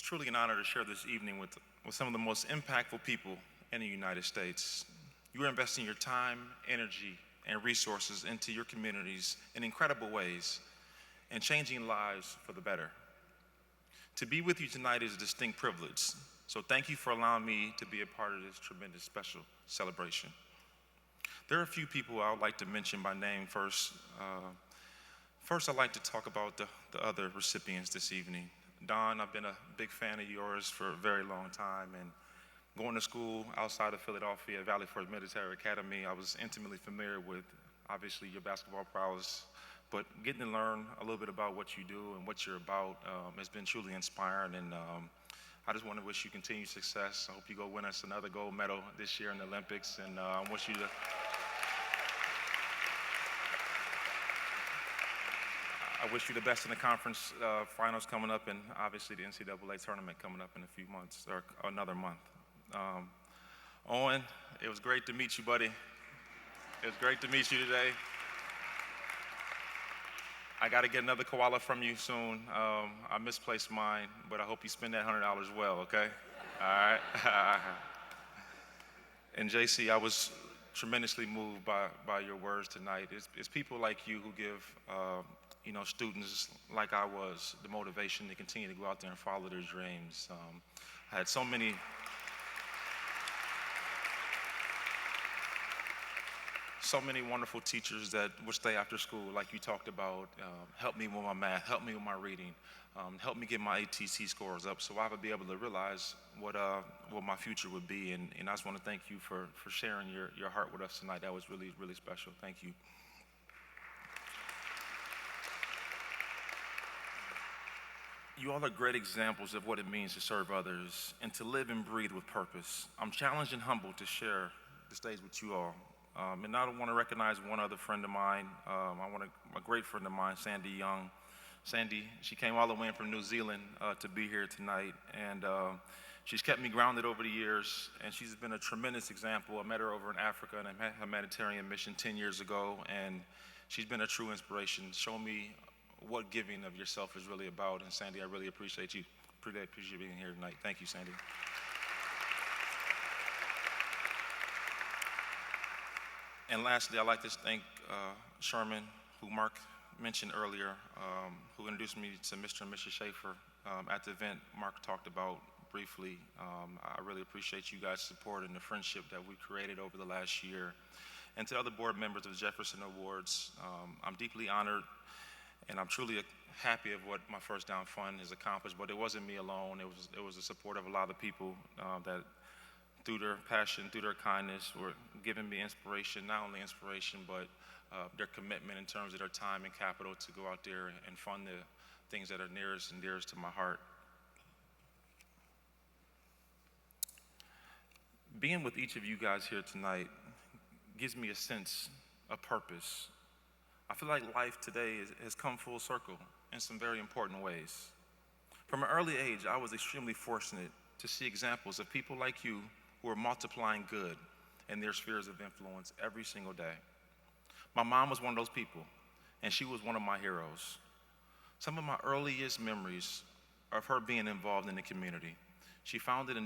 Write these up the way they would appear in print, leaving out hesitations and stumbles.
truly an honor to share this evening with some of the most impactful people in the United States. You are investing your time, energy, and resources into your communities in incredible ways and changing lives for the better. To be with you tonight is a distinct privilege, so thank you for allowing me to be a part of this tremendous special celebration. There are a few people I would like to mention by name first. First, I'd like to talk about the other recipients this evening. Don, I've been a big fan of yours for a very long time, and going to school outside of Philadelphia at Valley Forge Military Academy, I was intimately familiar with, obviously, your basketball prowess, but getting to learn a little bit about what you do and what you're about has been truly inspiring, and I just want to wish you continued success. I hope you go win us another gold medal this year in the Olympics, and I wish you to I wish you the best in the conference finals coming up, and obviously the NCAA tournament coming up in a few months, or another month. Owen, it was great to meet you, buddy. It was great to meet you today. I got to get another koala from you soon. I misplaced mine, but I hope you spend that $100 well, okay? All right? And JC, I was tremendously moved by your words tonight. It's people like you who give students like I was the motivation to continue to go out there and follow their dreams. I had so many wonderful teachers that would stay after school, like you talked about, help me with my math, help me with my reading, help me get my ATC scores up so I would be able to realize what my future would be. And I just want to thank you for sharing your heart with us tonight. That was really, really special. Thank you. You all are great examples of what it means to serve others and to live and breathe with purpose. I'm challenged and humbled to share the stage with you all. And I want to recognize one other friend of mine. A great friend of mine, Sandy Young. Sandy, she came all the way in from New Zealand to be here tonight. And she's kept me grounded over the years. And she's been a tremendous example. I met her over in Africa on a humanitarian mission 10 years ago. And she's been a true inspiration, showing me what giving of yourself is really about. And Sandy, I really appreciate you. Appreciate you being here tonight. Thank you, Sandy. And lastly, I'd like to thank Sherman, who Mark mentioned earlier, who introduced me to Mr. and Mrs. Schaefer at the event Mark talked about briefly. I really appreciate you guys' support and the friendship that we created over the last year. And to other board members of the Jefferson Awards, I'm deeply honored, and I'm truly happy of what my First Down Fund has accomplished. But it wasn't me alone. It was the support of a lot of people that, through their passion, through their kindness, were giving me inspiration, not only inspiration, but their commitment in terms of their time and capital to go out there and fund the things that are nearest and dearest to my heart. Being with each of you guys here tonight gives me a sense of purpose. I feel like life today has come full circle in some very important ways. From an early age, I was extremely fortunate to see examples of people like you who are multiplying good in their spheres of influence every single day. My mom was one of those people, and she was one of my heroes. Some of my earliest memories of her being involved in the community. She founded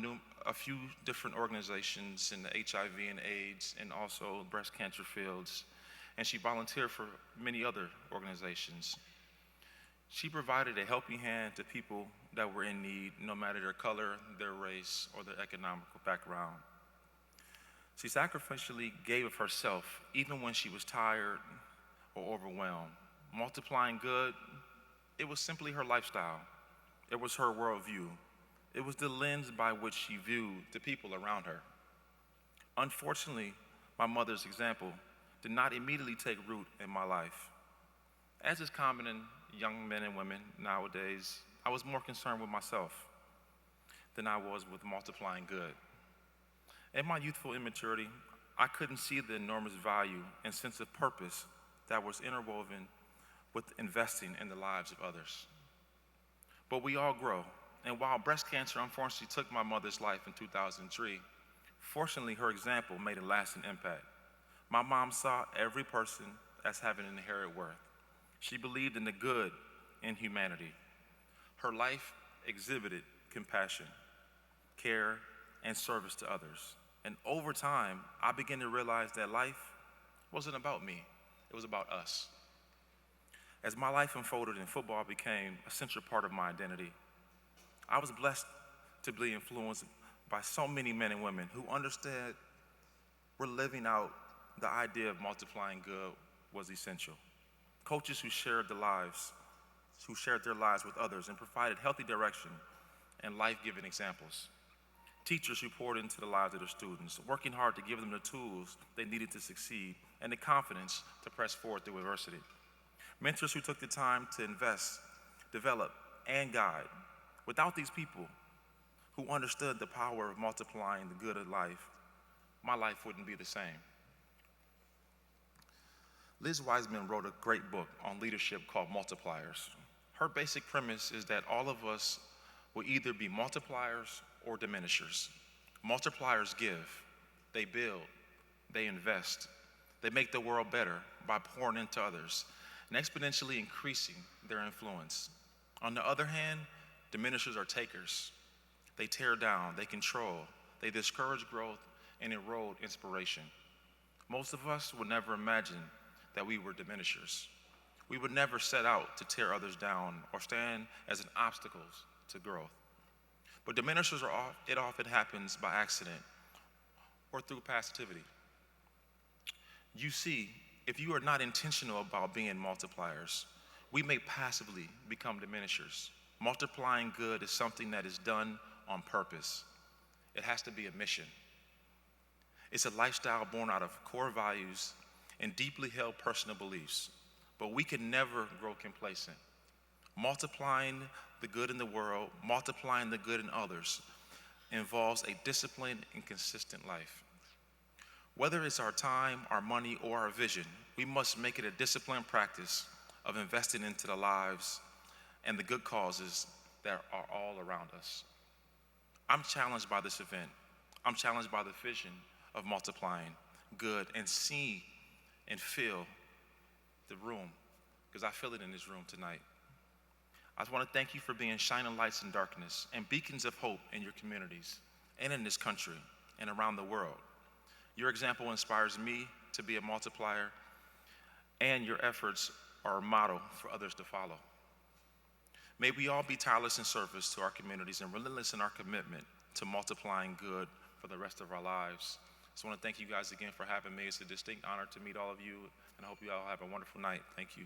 a few different organizations in the HIV and AIDS and also breast cancer fields, and she volunteered for many other organizations. She provided a helping hand to people that were in need, no matter their color, their race, or their economic background. She sacrificially gave of herself, even when she was tired or overwhelmed. Multiplying good, it was simply her lifestyle. It was her worldview. It was the lens by which she viewed the people around her. Unfortunately, my mother's example did not immediately take root in my life. As is common in young men and women nowadays, I was more concerned with myself than I was with multiplying good. In my youthful immaturity, I couldn't see the enormous value and sense of purpose that was interwoven with investing in the lives of others. But we all grow, and while breast cancer unfortunately took my mother's life in 2003, fortunately her example made a lasting impact. My mom saw every person as having an inherent worth. She believed in the good in humanity. Her life exhibited compassion, care, and service to others. And over time, I began to realize that life wasn't about me, it was about us. As my life unfolded and football became a central part of my identity, I was blessed to be influenced by so many men and women who understood we're living out the idea of multiplying good was essential. Coaches who shared their lives with others and provided healthy direction and life-giving examples. Teachers who poured into the lives of their students, working hard to give them the tools they needed to succeed and the confidence to press forward through adversity. Mentors who took the time to invest, develop, and guide. Without these people who understood the power of multiplying the good of life, my life wouldn't be the same. Liz Wiseman wrote a great book on leadership called Multipliers. Her basic premise is that all of us will either be multipliers or diminishers. Multipliers give, they build, they invest, they make the world better by pouring into others and exponentially increasing their influence. On the other hand, diminishers are takers. They tear down, they control, they discourage growth and erode inspiration. Most of us would never imagine that we were diminishers. We would never set out to tear others down or stand as an obstacle to growth. But diminishers it often happens by accident or through passivity. You see, if you are not intentional about being multipliers, we may passively become diminishers. Multiplying good is something that is done on purpose. It has to be a mission. It's a lifestyle born out of core values and deeply held personal beliefs, but we can never grow complacent. Multiplying the good in the world, multiplying the good in others, involves a disciplined and consistent life. Whether it's our time, our money, or our vision, we must make it a disciplined practice of investing into the lives and the good causes that are all around us. I'm challenged by this event. I'm challenged by the vision of multiplying good and see and feel the room, because I feel it in this room tonight. I just want to thank you for being shining lights in darkness and beacons of hope in your communities and in this country and around the world. Your example inspires me to be a multiplier, and your efforts are a model for others to follow. May we all be tireless in service to our communities and relentless in our commitment to multiplying good for the rest of our lives. I just want to thank you guys again for having me. It's a distinct honor to meet all of you, and I hope you all have a wonderful night. Thank you.